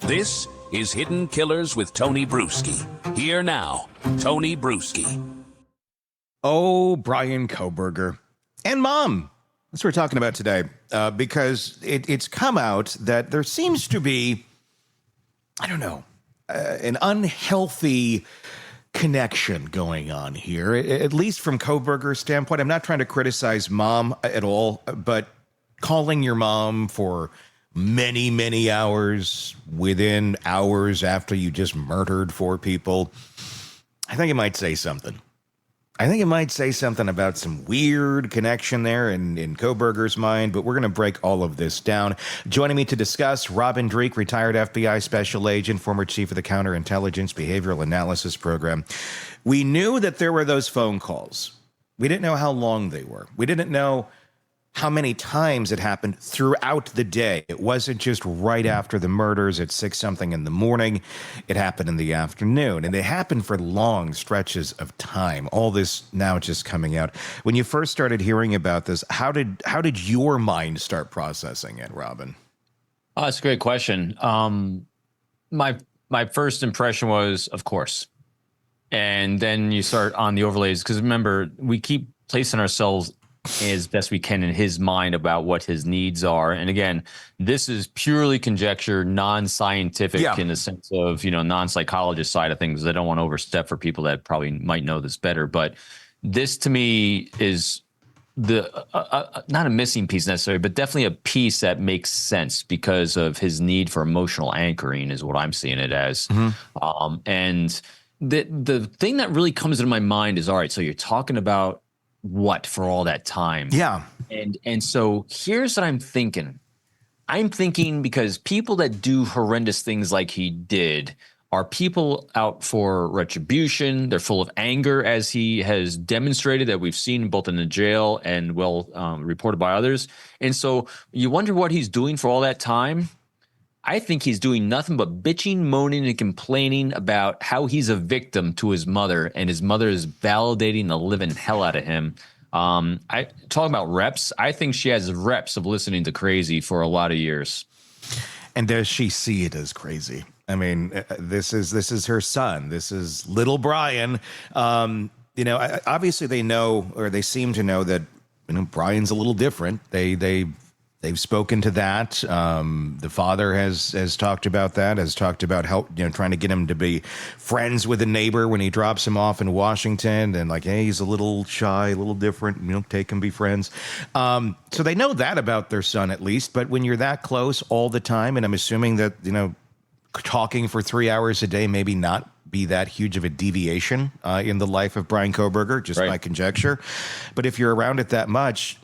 This is Hidden Killers with Tony Bruschi. Here now, Tony Bruschi. Oh, Bryan Kohberger. And Mom. That's what we're talking about today. Because it's come out that there seems to be, I don't know, an unhealthy connection going on here, at least from Kohberger's standpoint. I'm not trying to criticize Mom at all, but calling your mom for many, many hours within hours after you just murdered 4 people, I think it might say something. I think it might say something about some weird connection there in Kohberger's mind, but we're going to break all of this down. Joining me to discuss, Robin Dreeke, retired FBI special agent, former chief of the Counterintelligence Behavioral Analysis Program. We knew that there were those phone calls. We didn't know how long they were. We didn't know how many times it happened throughout the day. It wasn't just right after the murders at 6-something in the morning. It happened in the afternoon, and they happened for long stretches of time. All this now just coming out. When you first started hearing about this, how did your mind start processing it, Robin? Oh, that's a great question. My first impression was, of course. And then you start on the overlays, because remember, we keep placing ourselves as best we can in his mind about what his needs are. And again, this is purely conjecture, non-scientific in the sense of, non-psychologist side of things. I don't want to overstep for people that probably might know this better, but this to me is the not a missing piece necessarily, but definitely a piece that makes sense because of his need for emotional anchoring is what I'm seeing it as. And the thing that really comes into my mind is, all right, so you're talking about what for all that time? Yeah. And so here's what I'm thinking. I'm thinking because people that do horrendous things like he did are people out for retribution. They're full of anger, as he has demonstrated, that we've seen both in the jail and reported by others. And so you wonder what he's doing for all that time. I think he's doing nothing but bitching, moaning, and complaining about how he's a victim to his mother, and his mother is validating the living hell out of him. I talking about reps. I think she has reps of listening to crazy for a lot of years. And does she see it as crazy? I mean, this is her son. This is little Bryan. Obviously they know, or they seem to know that Bryan's a little different. They've spoken to that. The father has talked about that, has talked about trying to get him to be friends with a neighbor when he drops him off in Washington, and like, hey, he's a little shy, a little different, take him, be friends. So they know that about their son at least, but when you're that close all the time, and I'm assuming that, talking for 3 hours a day, maybe not be that huge of a deviation in the life of Bryan Kohberger, just my conjecture. But if you're around it that much,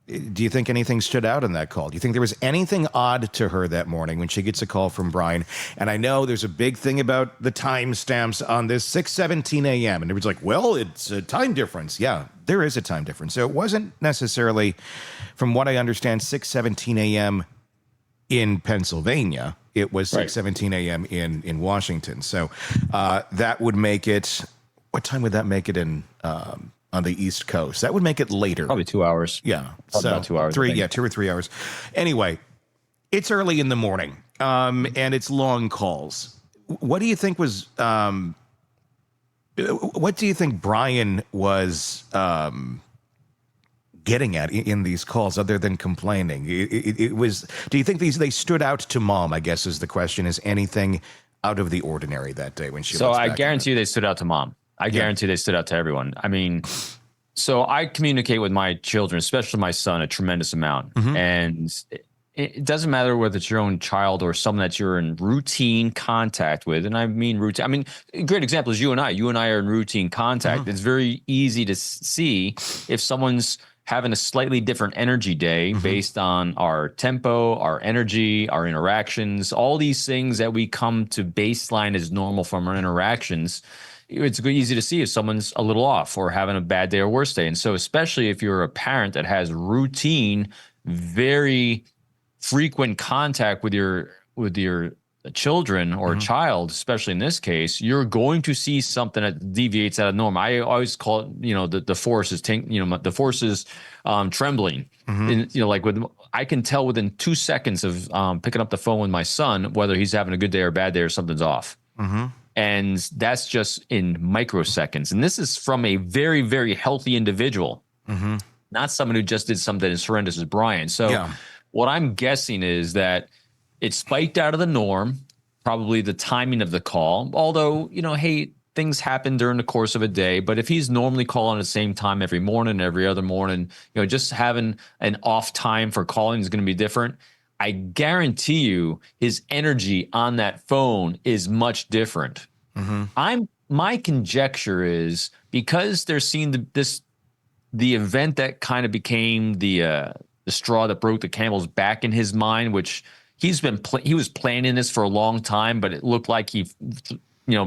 do you think anything stood out in that call? Do you think there was anything odd to her that morning when she gets a call from Bryan? And I know there's a big thing about the timestamps on this, 6:17 a.m. And everyone's like, well, it's a time difference. Yeah, there is a time difference. So it wasn't necessarily, from what I understand, 6:17 a.m. in Pennsylvania. It was 6:17 a.m. in Washington. So that would make it, what time would that make it in on the East Coast? That would make it later. Probably 2 hours. Yeah. Probably about 2 hours. 2 or 3 hours. Anyway, it's early in the morning, and it's long calls. What do you think was, what do you think Bryan was getting at in these calls other than complaining? It was, do you think they stood out to Mom, I guess is the question, is anything out of the ordinary that day when she So I guarantee you they stood out to Mom. I guarantee they stood out to everyone. I mean, so I communicate with my children, especially my son, a tremendous amount. And it doesn't matter whether it's your own child or someone that you're in routine contact with. And I mean routine. I mean, a great example is you and I. You and I are in routine contact. It's very easy to see if someone's having a slightly different energy day based on our tempo, our energy, our interactions, all these things that we come to baseline as normal from our interactions. It's easy to see if someone's a little off or having a bad day or worse day. And so especially if you're a parent that has routine, very frequent contact with your children or child, especially in this case, you're going to see something that deviates out of norm. I always call it, the force is, the force is trembling. And, like with I can tell within 2 seconds of picking up the phone with my son whether he's having a good day or a bad day or something's off. And that's just in microseconds. And this is from a very, very healthy individual, not someone who just did something as horrendous as Bryan. So what I'm guessing is that it spiked out of the norm, probably the timing of the call. Although, hey, things happen during the course of a day. But if he's normally calling at the same time every morning, every other morning, just having an off time for calling is going to be different. I guarantee you his energy on that phone is much different. My conjecture is because they're seeing the event that kind of became the straw that broke the camel's back in his mind, which he was planning this for a long time, but it looked like he,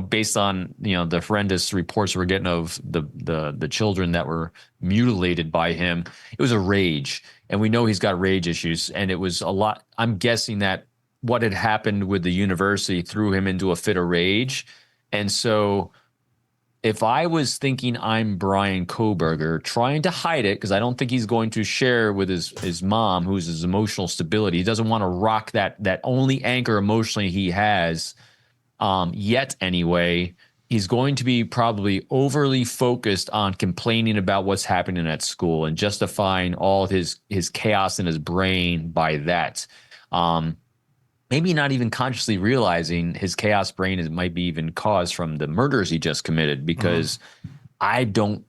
based on the horrendous reports we're getting of the children that were mutilated by him, it was a rage. And we know he's got rage issues, and it was a lot. I'm guessing that what had happened with the university threw him into a fit of rage. And so if I was thinking I'm Bryan Kohberger, trying to hide it, because I don't think he's going to share with his mom, who's his emotional stability. He doesn't want to rock that only anchor emotionally he has yet anyway. He's going to be probably overly focused on complaining about what's happening at school and justifying all his chaos in his brain by that. Maybe not even consciously realizing his chaos brain might be even caused from the murders he just committed, because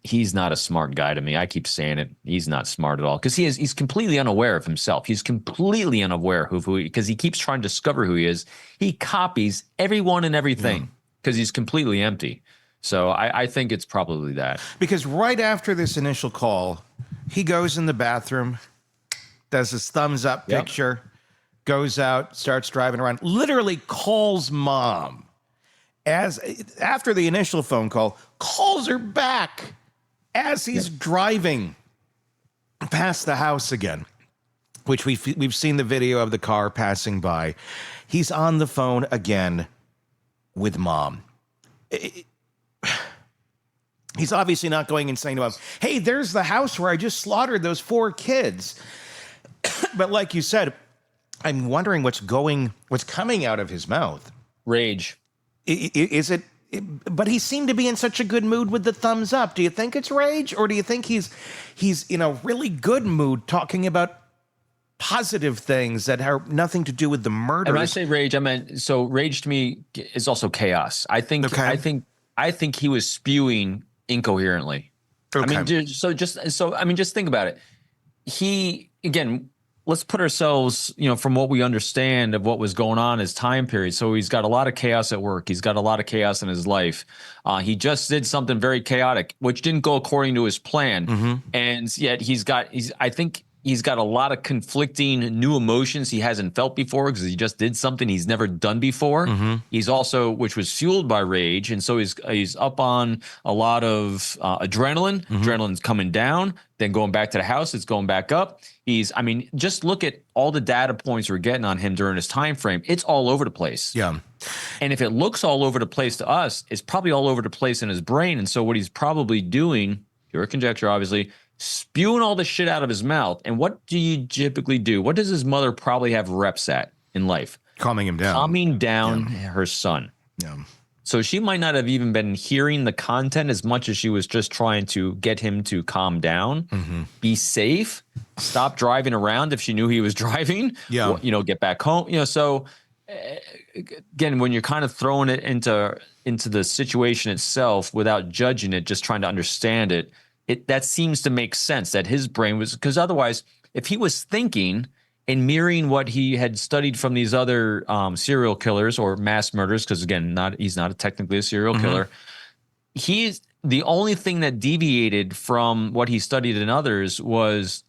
he's not a smart guy to me. I keep saying it. He's not smart at all, because he's completely unaware of himself. He's completely unaware of who he, because he keeps trying to discover who he is. He copies everyone and everything because he's completely empty. So I think it's probably that. Because right after this initial call, he goes in the bathroom, does his thumbs up picture, goes out, starts driving around, literally calls mom. After the initial phone call, calls her back as he's driving past the house again, which we've seen the video of the car passing by. He's on the phone again with mom. He's obviously not going and saying to him, hey, there's the house where I just slaughtered those 4 kids. But like you said, I'm wondering what's coming out of his mouth. Rage. Is it? But he seemed to be in such a good mood with the thumbs up. Do you think it's rage, or do you think he's in a really good mood talking about positive things that have nothing to do with the murders? And when I say rage, I meant, so rage to me is also chaos. I think he was spewing incoherently. Okay. Just think about it. Again, let's put ourselves, from what we understand of what was going on in his time period. So he's got a lot of chaos at work. He's got a lot of chaos in his life. He just did something very chaotic, which didn't go according to his plan. And yet I think he's got a lot of conflicting new emotions he hasn't felt before, because he just did something he's never done before. He's also, which was fueled by rage. And so he's up on a lot of adrenaline. Adrenaline's coming down, then going back to the house, it's going back up. Just look at all the data points we're getting on him during his time frame. It's all over the place. Yeah. And if it looks all over the place to us, it's probably all over the place in his brain. And so what he's probably doing, pure conjecture, obviously, spewing all the shit out of his mouth. And what do you typically do? What does his mother probably have reps at in life? Calming him down. Calming down her son. Yeah. So she might not have even been hearing the content as much as she was just trying to get him to calm down, be safe, stop driving around if she knew he was driving, get back home. So again, when you're kind of throwing it into the situation itself without judging it, just trying to understand it, that seems to make sense that his brain was, because otherwise, if he was thinking and mirroring what he had studied from these other serial killers or mass murderers, because again, he's not technically a serial killer. He's the only thing that deviated from what he studied in others was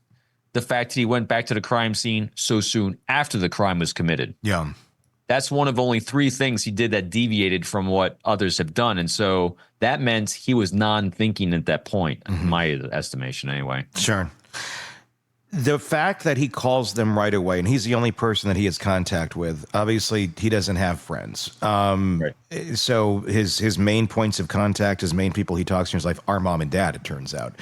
the fact that he went back to the crime scene so soon after the crime was committed. Yeah. That's one of only 3 things he did that deviated from what others have done. And so that meant he was non-thinking at that point, in my estimation anyway. Sure. The fact that he calls them right away, and he's the only person that he has contact with. Obviously, he doesn't have friends. Right. So his main points of contact, his main people he talks to in his life are mom and dad, it turns out.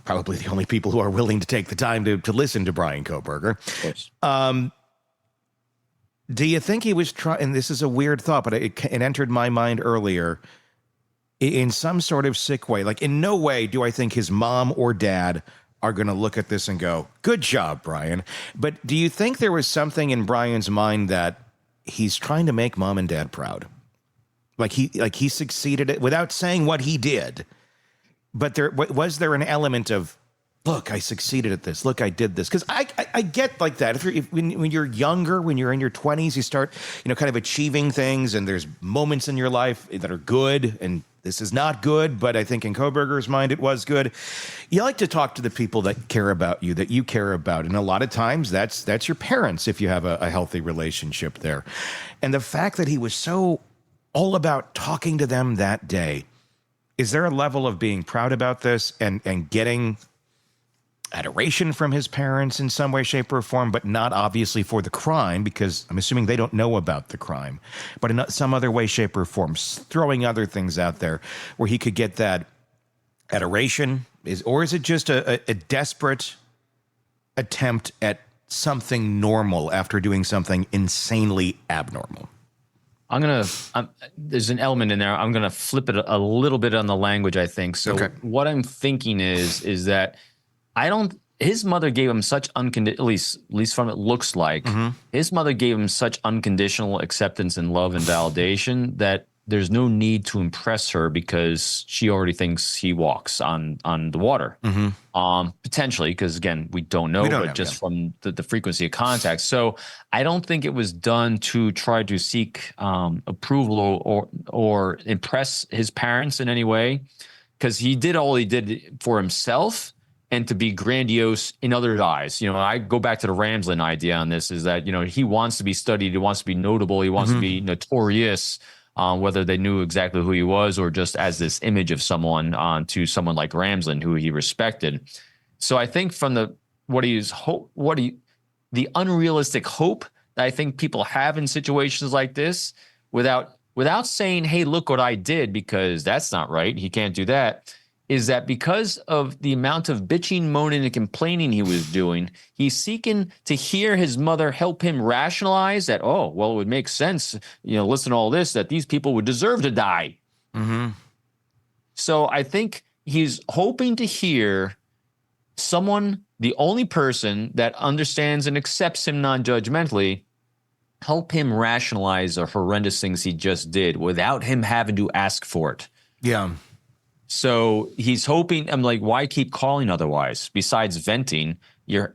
Probably the only people who are willing to take the time to listen to Bryan Kohberger. Of course. Do you think he was trying, and this is a weird thought, but it entered my mind earlier, in some sort of sick way. Like, in no way do I think his mom or dad are going to look at this and go, good job, Bryan. But do you think there was something in Bryan's mind that he's trying to make mom and dad proud? Like he succeeded at, without saying what he did. But was there an element of, look, I succeeded at this. Look, I did this. Because I get like that. When you're younger, when you're in your 20s, you start, kind of achieving things, and there's moments in your life that are good, and this is not good, but I think in Kohberger's mind, it was good. You like to talk to the people that care about you, that you care about. And a lot of times that's your parents, if you have a healthy relationship there. And the fact that he was so all about talking to them that day, is there a level of being proud about this and getting adoration from his parents in some way, shape, or form, but not obviously for the crime, because I'm assuming they don't know about the crime, but in some other way, shape, or form, throwing other things out there where he could get that adoration? Or is it just a desperate attempt at something normal after doing something insanely abnormal? There's an element in there. I'm going to flip it a little bit on the language, I think. So Okay. What I'm thinking is that his mother gave him such unconditional, at least from it looks like, his mother gave him such unconditional acceptance and love and validation that there's no need to impress her because she already thinks he walks on the water. Potentially, because again, we don't know, from the frequency of contact. So I don't think it was done to try to seek approval or impress his parents in any way, because he did all he did for himself and to be grandiose in others' eyes. I go back to the Ramsland idea on this, is that, he wants to be studied, he wants to be notable, he wants to be notorious, whether they knew exactly who he was or just as this image of someone, to someone like Ramsland, who he respected. So I think from the unrealistic hope that I think people have in situations like this, without saying, hey, look what I did, because that's not right, he can't do that, is that because of the amount of bitching, moaning, and complaining he was doing, he's seeking to hear his mother help him rationalize that, oh, well, it would make sense, listen to all this, that these people would deserve to die. So I think he's hoping to hear someone, the only person that understands and accepts him non-judgmentally, help him rationalize the horrendous things he just did without him having to ask for it. Yeah. So he's hoping. I'm like, why keep calling otherwise? Besides venting, you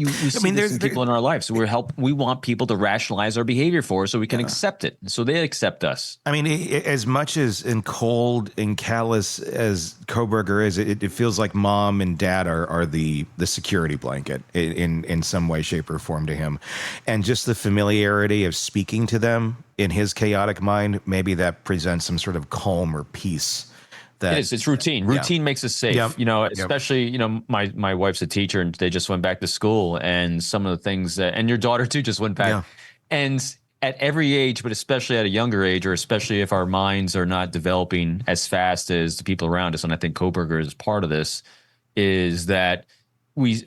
see this in people in our lives. So we want people to rationalize our behavior for us so we can accept it. So they accept us. I mean, as much as cold and callous as Kohberger is, it feels like mom and dad are the security blanket in some way, shape, or form to him. And just the familiarity of speaking to them in his chaotic mind, maybe that presents some sort of calm or peace. It's routine. Routine makes us safe. Especially, my wife's a teacher and they just went back to school, and some of the things and your daughter too just went back. Yeah. And at every age, but especially at a younger age, or especially if our minds are not developing as fast as the people around us, and I think Kohberger is part of this, is that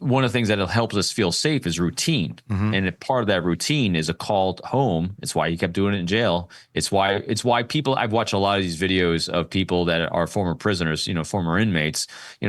one of the things that helps us feel safe is routine. And part of that routine is a call home. It's why he kept doing it in jail. It's why people, I've watched a lot of these videos of people that are former prisoners, former inmates,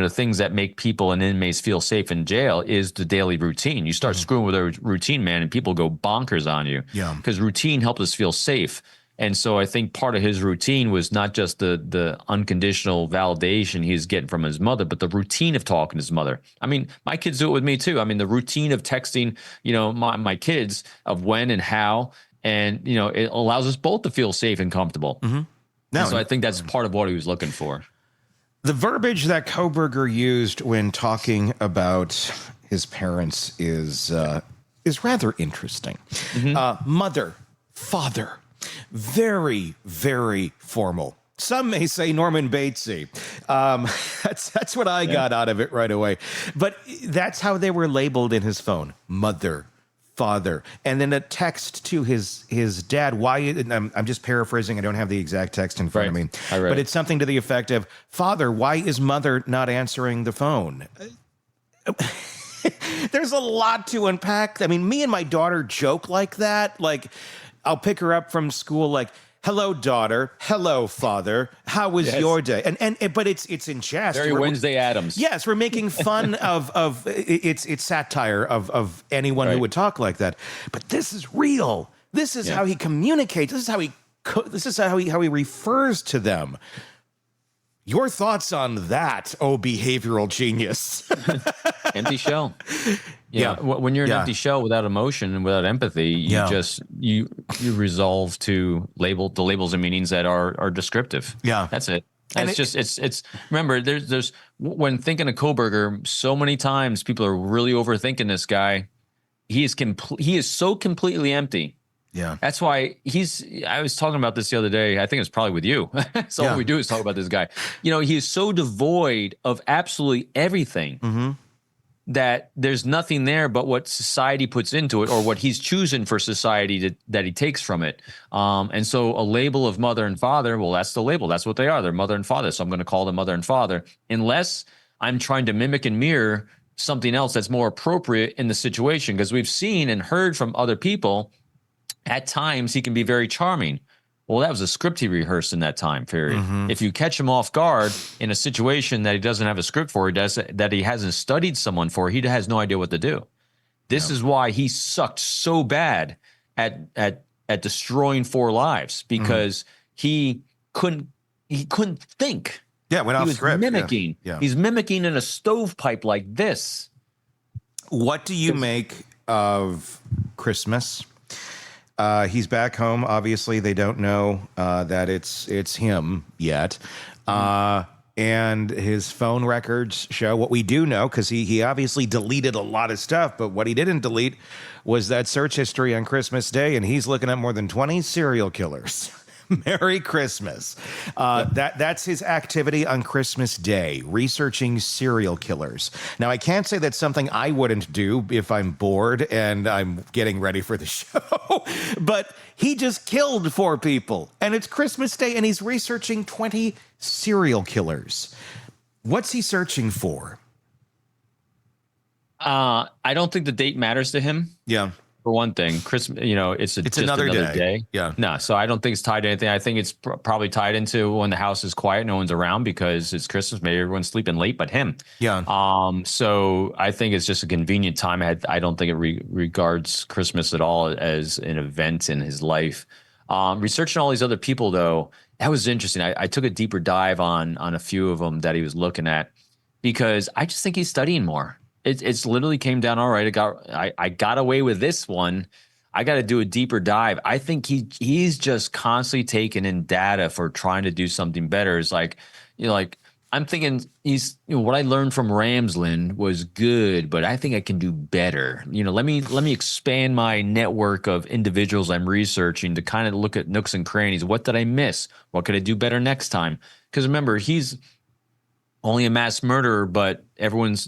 things that make people and inmates feel safe in jail is the daily routine. You start screwing with a routine, man, and people go bonkers on you. Yeah. Because routine helps us feel safe. And so I think part of his routine was not just the unconditional validation he's getting from his mother, but the routine of talking to his mother. I mean, my kids do it with me too. I mean, the routine of texting, my kids, of when and how, and, it allows us both to feel safe and comfortable. So I think that's part of what he was looking for. The verbiage that Kohberger used when talking about his parents is rather interesting. Mother, father. Very, very formal. Some may say Norman Batesy. That's what I got out of it right away. But that's how they were labeled in his phone: mother, father, and then a text to his dad. Why? And I'm just paraphrasing. I don't have the exact text in front of me, but it's something to the effect of, "Father, why is mother not answering the phone?" There's a lot to unpack. I mean, me and my daughter joke like that. Like, I'll pick her up from school, like, "Hello, daughter. Hello, father. How was your day?" And but it's in jest. Very Wednesday Addams. Yes, we're making fun of it's satire of anyone who would talk like that. But this is real. This is how he communicates. This is how he refers to them. Your thoughts on that, oh behavioral genius? Empty shell. Yeah. When you're an empty shell without emotion and without empathy, you resolve to the labels and meanings that are descriptive. Yeah. That's it. And it's remember, there's when thinking of Kohberger, so many times people are really overthinking this guy. He is so completely empty. Yeah. That's why I was talking about this the other day. I think it was probably with you. So all we do is talk about this guy. He is so devoid of absolutely everything that there's nothing there but what society puts into it, or what he's choosing for society that he takes from it. And so a label of mother and father, well, that's the label. That's what they are. They're mother and father. So I'm going to call them mother and father, unless I'm trying to mimic and mirror something else that's more appropriate in the situation. Because we've seen and heard from other people, at times he can be very charming. Well, that was a script he rehearsed in that time period. If you catch him off guard in a situation that he doesn't have a script for, that he hasn't studied someone for, he has no idea what to do. This is why he sucked so bad at destroying 4 lives, because he couldn't think. Yeah, went off script. Mimicking. Yeah. He's mimicking in a stovepipe like this. What do you make of Christmas? He's back home. Obviously, they don't know that it's him yet. And his phone records show what we do know, because he obviously deleted a lot of stuff. But what he didn't delete was that search history on Christmas Day, and he's looking at more than 20 serial killers. Merry Christmas. That's his activity on Christmas Day, researching serial killers. Now, I can't say that's something I wouldn't do if I'm bored and I'm getting ready for the show, but he just killed 4 people, and it's Christmas Day, and he's researching 20 serial killers. What's he searching for? I don't think the date matters to him. Yeah. For one thing, Christmas, it's just another day. Yeah. No, so I don't think it's tied to anything. I think it's probably tied into when the house is quiet, no one's around, because it's Christmas. Maybe everyone's sleeping late, but him. Yeah. So I think it's just a convenient time. I don't think it regards Christmas at all as an event in his life. Researching all these other people, though, that was interesting. I took a deeper dive on a few of them that he was looking at, because I just think he's studying more. It's literally came down all right. I got away with this one. I got to do a deeper dive. I think he's just constantly taking in data for trying to do something better. It's like, I'm thinking what I learned from Ramsland was good, but I think I can do better. Let me expand my network of individuals I'm researching to kind of look at nooks and crannies. What did I miss? What could I do better next time? Because remember, he's only a mass murderer, but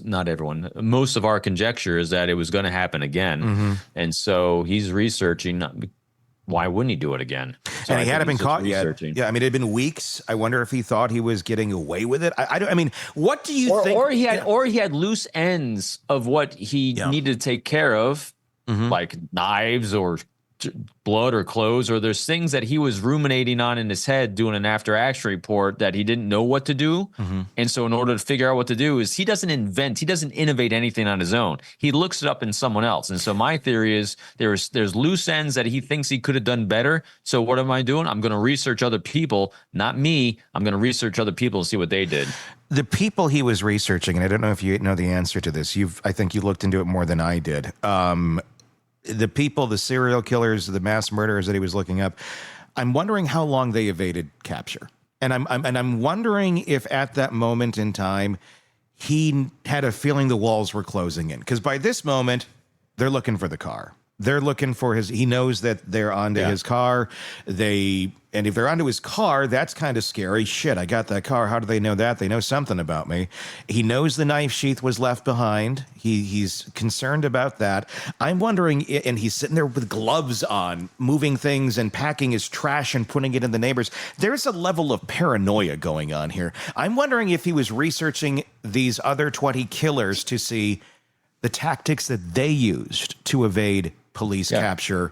not everyone, most of our conjecture is that it was going to happen again. And so he's researching. Why wouldn't he do it again? So and he hadn't been caught yet. Yeah, I mean, it had been weeks. I wonder if he thought he was getting away with it. I mean, what do you think? Or he had loose ends of what he needed to take care of, like knives or blood or clothes, or there's things that he was ruminating on in his head doing an after action report that he didn't know what to do. And so in order to figure out what to do, is he doesn't innovate anything on his own. He looks it up in someone else. And so my theory is there's loose ends that he thinks he could have done better. So what am I doing? I'm going to research other people, not me. I'm going to research other people and see what they did. The people he was researching, and I don't know if you know the answer to this. I think you looked into it more than I did. The people, the serial killers, the mass murderers that he was looking up, I'm wondering how long they evaded capture. And I'm wondering if at that moment in time, he had a feeling the walls were closing in. Because by this moment, they're looking for the car. They're looking for he knows that they're onto his car. And if they're onto his car, that's kind of scary. Shit, I got that car. How do they know that? They know something about me. He knows the knife sheath was left behind. He's concerned about that. I'm wondering, and he's sitting there with gloves on, moving things and packing his trash and putting it in the neighbors. There's a level of paranoia going on here. I'm wondering if he was researching these other 20 killers to see the tactics that they used to evade police capture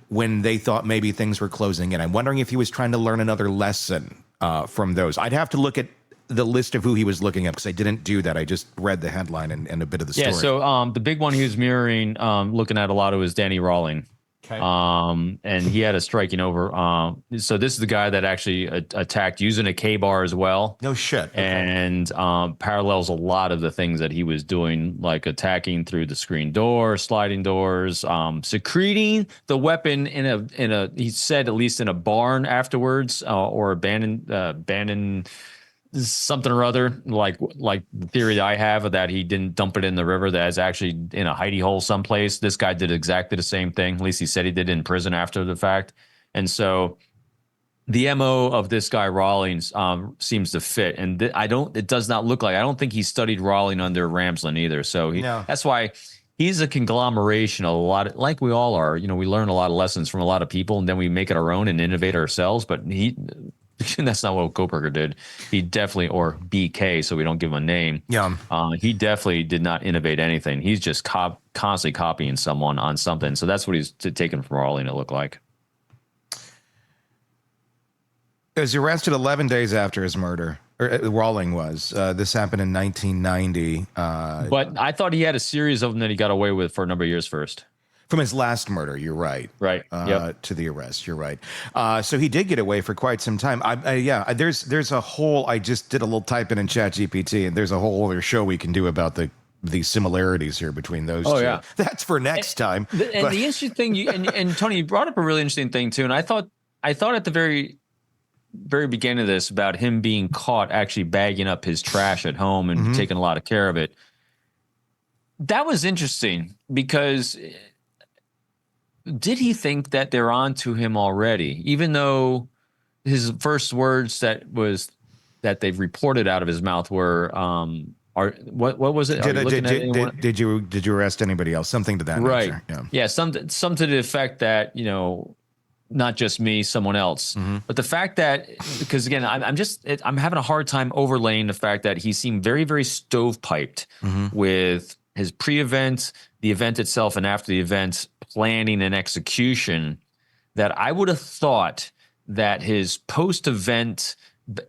when they thought maybe things were closing in. I'm wondering if he was trying to learn another lesson from those. I'd have to look at the list of who he was looking up because I didn't do that. I just read the headline and a bit of the story. Yeah, so the big one he was mirroring, looking at a lot of was Danny Rawling. Okay. And he had a striking over. So this is the guy that actually attacked using a K-bar as well. No shit. Okay. And parallels a lot of the things that he was doing, like attacking through the screen door, sliding doors, secreting the weapon in a he said at least in a barn afterwards, or abandoned something or other, like the theory that I have that he didn't dump it in the river, that is actually in a hidey hole someplace. This guy did exactly the same thing. At least he said he did in prison after the fact. And so the MO of this guy Rawlings seems to fit. And it does not look like, I don't think he studied Rawling under Ramsland either. So that's why he's a conglomeration of a lot of, like we all are, we learn a lot of lessons from a lot of people and then we make it our own and innovate ourselves. But that's not what Kohberger did. He definitely, or BK, so we don't give him a name. Yeah. He definitely did not innovate anything. He's just constantly copying someone on something. So that's what he's taken from Rawling, it looked like. He was arrested 11 days after his murder. Rawling was. This happened in 1990. But I thought he had a series of them that he got away with for a number of years first. From his last murder, you're right. Right. To the arrest, you're right. So he did get away for quite some time. There's a whole, I just did a little typing in ChatGPT, and there's a whole other show we can do about the similarities here between those two. Yeah. That's for next time. The interesting thing, and Tony, you brought up a really interesting thing too, and I thought at the very beginning of this about him being caught actually bagging up his trash at home and taking a lot of care of it. That was interesting because did he think that they're on to him already, even though his first words that they've reported out of his mouth were, what was it? Did you arrest anybody else? Something to that right. nature. Yeah. Some to the effect that, not just me, someone else. But the fact that, because again, I'm having a hard time overlaying the fact that he seemed very, very stovepiped with his pre-event, the event itself, and after the event, planning and execution, that I would have thought that his post-event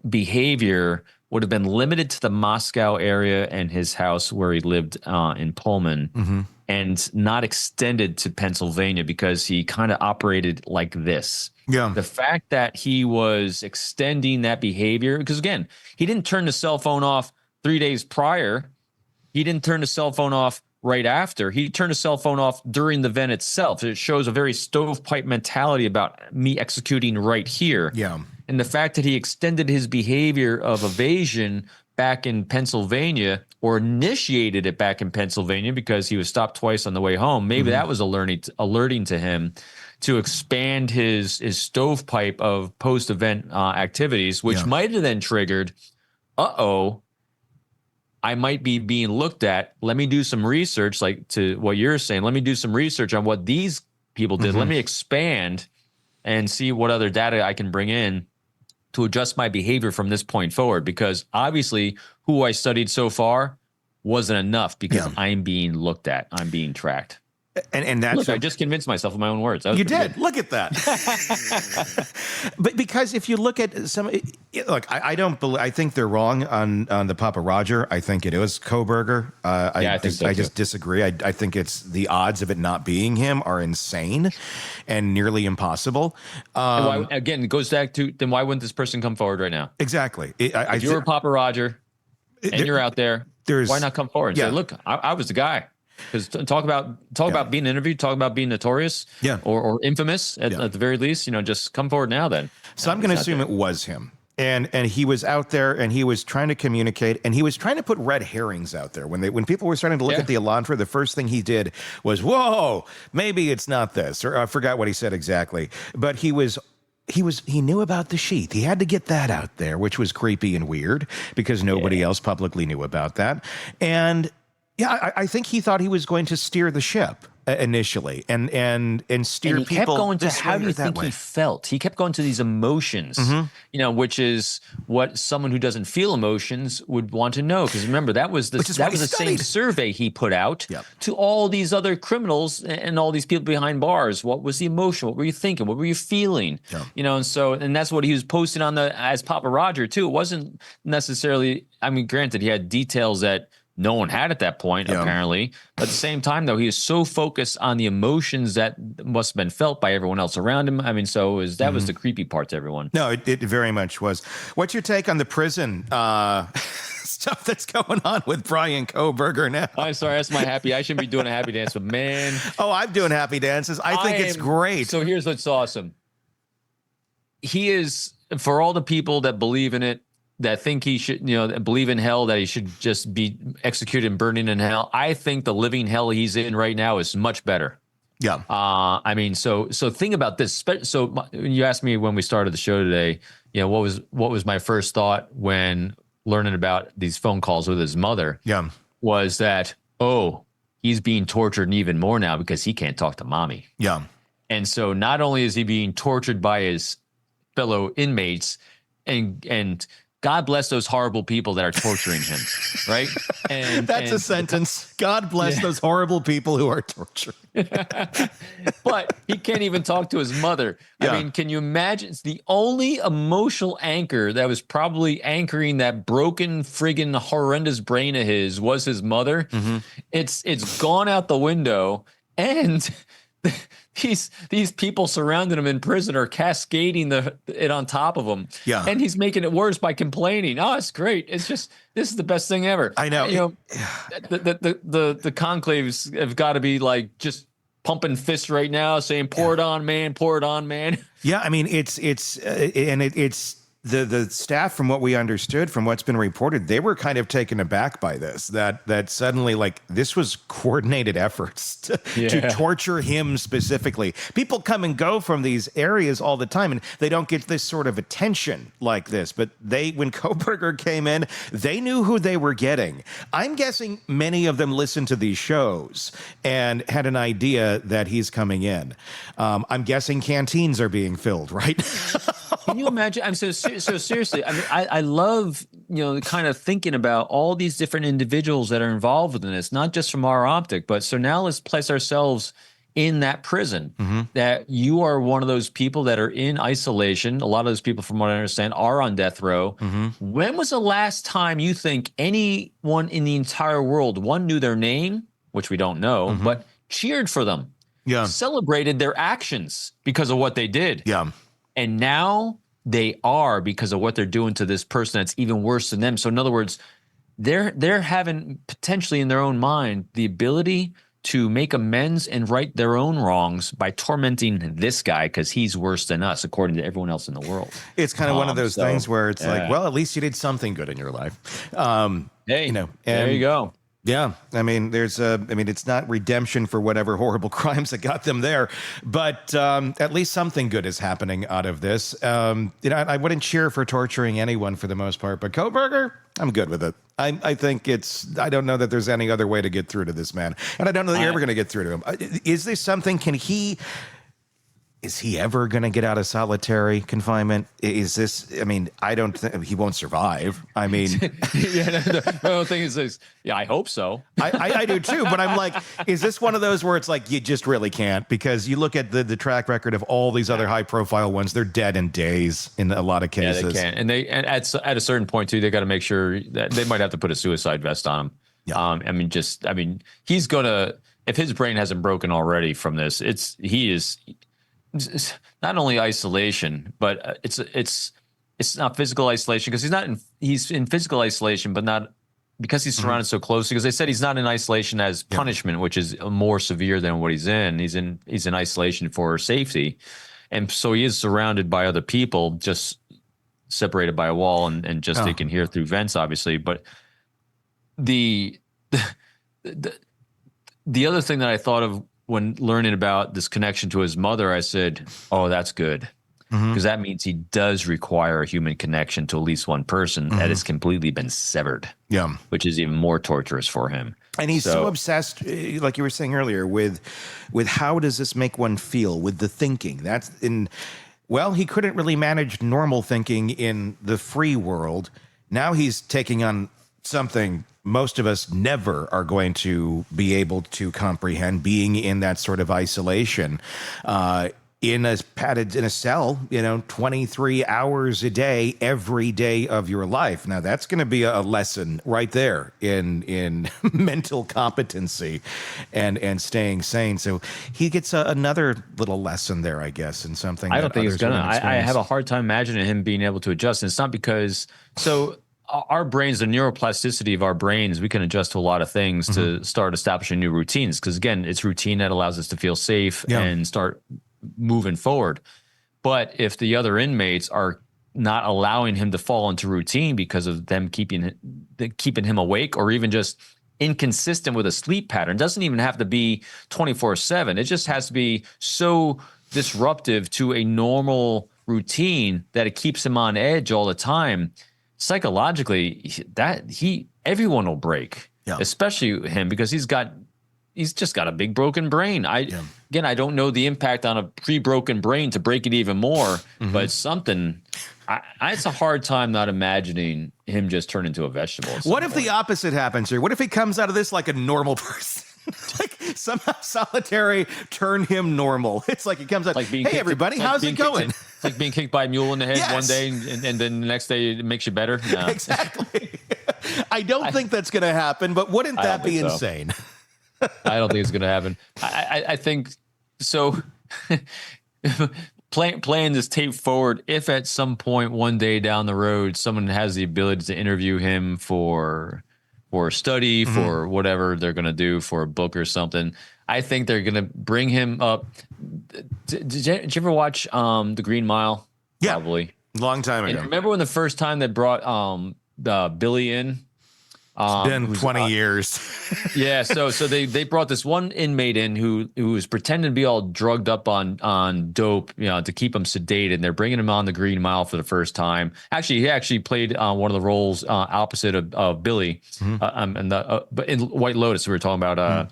behavior would have been limited to the Moscow area and his house where he lived in Pullman, and not extended to Pennsylvania because he kind of operated like this. Yeah. The fact that he was extending that behavior, because again, he didn't turn the cell phone off 3 days prior. He didn't turn the cell phone off right after. He turned the cell phone off during the event itself. It shows a very stovepipe mentality about me executing right here. Yeah. And the fact that he extended his behavior of evasion back in Pennsylvania, or initiated it back in Pennsylvania because he was stopped twice on the way home, maybe that was alerting to him to expand his stovepipe of post-event activities, which might have then triggered, I might be being looked at. Let me do some research, like to what you're saying. Let me do some research on what these people did. Let me expand and see what other data I can bring in to adjust my behavior from this point forward. Because obviously who I studied so far wasn't enough because I'm being looked at. I'm being tracked. And that's I just convinced myself with my own words. You did. Good. Look at that. But because if you look at I don't believe. I think they're wrong on the Papa Roger. I think it is Kohberger. I think so I just disagree. I think it's the odds of it not being him are insane and nearly impossible. And why, again, it goes back to then why wouldn't this person come forward right now? Exactly. If you were Papa Roger and you're out there, why not come forward and say, "Look, I was the guy." Because talk about being interviewed, talk about being notorious, or infamous at the very least. Just come forward now. Then, so I'm going to assume it was him. And he was out there and he was trying to communicate and he was trying to put red herrings out there. When people were starting to look at the Elantra, the first thing he did was, whoa, maybe it's not this. Or I forgot what he said exactly. But he knew about the sheath. He had to get that out there, which was creepy and weird because nobody else publicly knew about that. And yeah, I think he thought he was going to steer the ship initially and steer and he people. Kept going to how do you think he felt? He kept going to these emotions, which is what someone who doesn't feel emotions would want to know. Because remember, that was the same survey he put out to all these other criminals and all these people behind bars. What was the emotion? What were you thinking? What were you feeling? And that's what he was posting on as Papa Roger too. It wasn't necessarily. I mean, granted, he had details that no one had at that point, apparently. But at the same time, though, he is so focused on the emotions that must have been felt by everyone else around him. I mean, that was the creepy part to everyone. No, it very much was. What's your take on the prison stuff that's going on with Bryan Kohberger now? I'm sorry, that's my happy. I shouldn't be doing a happy dance, but man. Oh, I'm doing happy dances. I think it's great. So here's what's awesome. He is, for all the people that believe in it, that think he should, believe in hell, that he should just be executed and burning in hell. I think the living hell he's in right now is much better. Yeah. I mean, so think about this. So you asked me when we started the show today, what was my first thought when learning about these phone calls with his mother? Yeah. Was that, he's being tortured and even more now because he can't talk to mommy. Yeah. And so not only is he being tortured by his fellow inmates, and God bless those horrible people that are torturing him, right? And that's a sentence. God bless those horrible people who are torturing. But he can't even talk to his mother. I mean, can you imagine? It's the only emotional anchor that was probably anchoring that broken, friggin' horrendous brain of his was his mother. It's gone out the window, and these people surrounding him in prison are cascading it on top of him. Yeah. And he's making it worse by complaining. Oh, it's great. It's just, this is the best thing ever. I know. The conclaves have got to be like just pumping fists right now saying, pour it on, man, pour it on, man. Yeah. I mean, it's the staff, from what we understood, from what's been reported, they were kind of taken aback by this, that suddenly, like, this was coordinated efforts to torture him specifically. People come and go from these areas all the time, and they don't get this sort of attention like this. But when Kohberger came in, they knew who they were getting. I'm guessing many of them listened to these shows and had an idea that he's coming in. I'm guessing canteens are being filled, right? Can you imagine? I'm so seriously. I mean, I love, kind of thinking about all these different individuals that are involved in this, not just from our optic, but so now let's place ourselves in that prison, that you are one of those people that are in isolation. A lot of those people, from what I understand, are on death row. When was the last time you think anyone in the entire world, one, knew their name, which we don't know, but cheered for them, celebrated their actions because of what they did? Yeah. And now they are, because of what they're doing to this person that's even worse than them. So in other words, they're having potentially in their own mind the ability to make amends and right their own wrongs by tormenting this guy because he's worse than us, according to everyone else in the world. It's kind of one of those things where it's like, well, at least you did something good in your life. There you go. Yeah, I mean, it's not redemption for whatever horrible crimes that got them there, but at least something good is happening out of this. I wouldn't cheer for torturing anyone for the most part, but Kohberger, I'm good with it. I think I don't know that there's any other way to get through to this man, and I don't know that you're ever going to get through to him. Is this something? Is he ever going to get out of solitary confinement? Is this, I mean, I don't think he won't survive. I mean, the whole thing is, I hope so. I do too. But I'm like, is this one of those where it's like, you just really can't, because you look at the track record of all these other high profile ones, they're dead in days in a lot of cases. Yeah, they can. And at a certain point too, they got to make sure that they might have to put a suicide vest on him. Yeah. He's gonna, if his brain hasn't broken already from this, he is not only isolation, but it's not physical isolation, because he's in physical isolation, but not because he's surrounded so closely. Because they said he's not in isolation as punishment, which is more severe than what he's in. He's in isolation for safety, and so he is surrounded by other people, just separated by a wall and just they can hear through vents, obviously. But the other thing that I thought of when learning about this connection to his mother, I said, oh, that's good. Because that means he does require a human connection to at least one person that has completely been severed. Yeah. Which is even more torturous for him. And he's so obsessed, like you were saying earlier, with how does this make one feel, with the thinking. Well, he couldn't really manage normal thinking in the free world. Now he's taking on something most of us never are going to be able to comprehend, being in that sort of isolation. In a cell, 23 hours a day, every day of your life. Now that's going to be a lesson right there in mental competency and staying sane. So he gets another little lesson there, I guess, in something. I don't think he's gonna. I have a hard time imagining him being able to adjust. And it's not because our brains, the neuroplasticity of our brains, we can adjust to a lot of things to start establishing new routines. Because again, it's routine that allows us to feel safe and start moving forward. But if the other inmates are not allowing him to fall into routine because of them keeping him awake, or even just inconsistent with a sleep pattern, it doesn't even have to be 24/7. It just has to be so disruptive to a normal routine that it keeps him on edge all the time. Psychologically, everyone will break, especially him, because he's just got a big broken brain. Again, I don't know the impact on a pre-broken brain to break it even more, but it's something. It's a hard time not imagining him just turn into a vegetable. What if the opposite happens here? What if he comes out of this like a normal person? Like somehow solitary turned him normal. It's like he comes out, hey, everybody, how's it going? It's like being kicked by a mule in the head one day, and then the next day it makes you better. No. Exactly. I don't think that's going to happen, but wouldn't that be insane? I don't think it's going to happen. I think so. Playing this tape forward, if at some point one day down the road someone has the ability to interview him for a study, for whatever they're going to do, for a book or something, I think they're going to bring him up. Did you ever watch The Green Mile? Yeah, probably long time ago. And remember when the first time they brought Billy in? It's been 20 years. Yeah, so they brought this one inmate in who was pretending to be all drugged up on dope, to keep him sedated. And they're bringing him on the Green Mile for the first time. Actually, he actually played one of the roles opposite of Billy, but in White Lotus we were talking about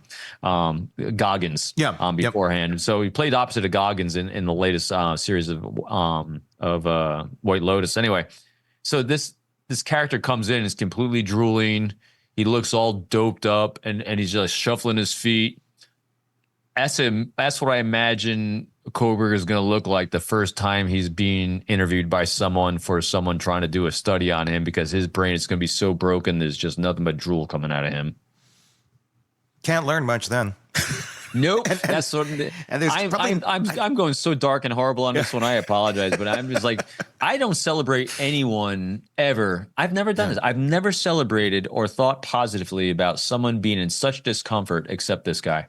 Goggins, beforehand. So he played opposite of Goggins in the latest series of White Lotus. Anyway, so this character comes in, is completely drooling. He looks all doped up, and he's just shuffling his feet. That's what I imagine Kohberger is going to look like the first time he's being interviewed by someone trying to do a study on him, because his brain is going to be so broken, there's just nothing but drool coming out of him. Can't learn much then. Nope. That's sort of. And I'm going so dark and horrible on this one. I apologize, but I'm just like, I don't celebrate anyone ever. I've never done this. I've never celebrated or thought positively about someone being in such discomfort except this guy.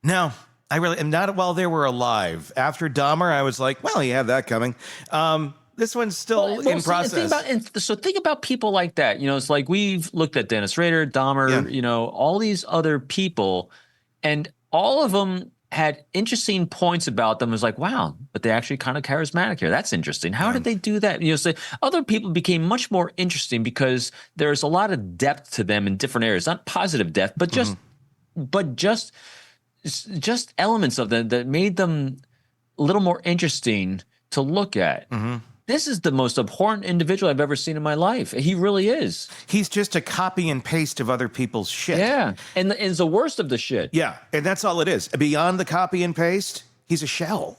No, I really am not. While they were alive. After Dahmer, I was like, well, he had that coming. This one's still in process. Think about people like that. It's like we've looked at Dennis Rader, Dahmer, all these other people. And all of them had interesting points about them. It was like, wow, but they're actually kind of charismatic here. That's interesting. How did they do that? Other people became much more interesting because there's a lot of depth to them in different areas. Not positive depth, but just elements of them that made them a little more interesting to look at. This is the most abhorrent individual I've ever seen in my life. He really is. He's just a copy and paste of other people's shit. Yeah, and it's the worst of the shit. Yeah, and that's all it is. Beyond the copy and paste, he's a shell.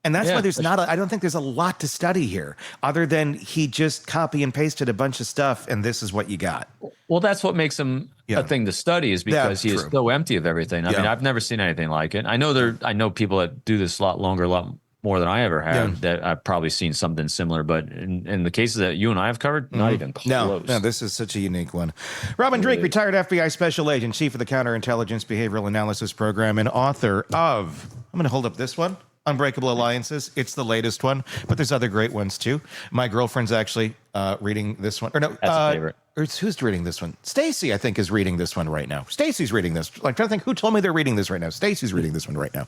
And that's why there's I don't think there's a lot to study here, other than he just copy and pasted a bunch of stuff, and this is what you got. Well, that's what makes him a thing to study, is because he is so empty of everything. I mean, I've never seen anything like it. I know people that do this a lot longer, a lot more than I ever have, that I've probably seen something similar, but in the cases that you and I have covered, not even close. No, this is such a unique one. Robin Drake, retired FBI special agent, chief of the Counterintelligence Behavioral Analysis Program, and author of, I'm going to hold up this one. Unbreakable Alliances. It's the latest one, but there's other great ones too. My girlfriend's actually reading this one. Or no, That's a favorite. Who's reading this one? Stacy, I think, is reading this one right now. Stacy's reading this. I'm trying to think who told me they're reading this right now. Stacy's reading this one right now.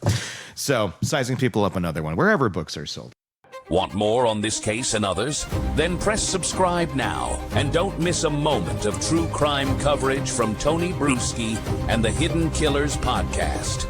So, Sizing People Up, another one, wherever books are sold. Want more on this case and others? Then press subscribe now and don't miss a moment of true crime coverage from Tony Bruschi and the Hidden Killers podcast.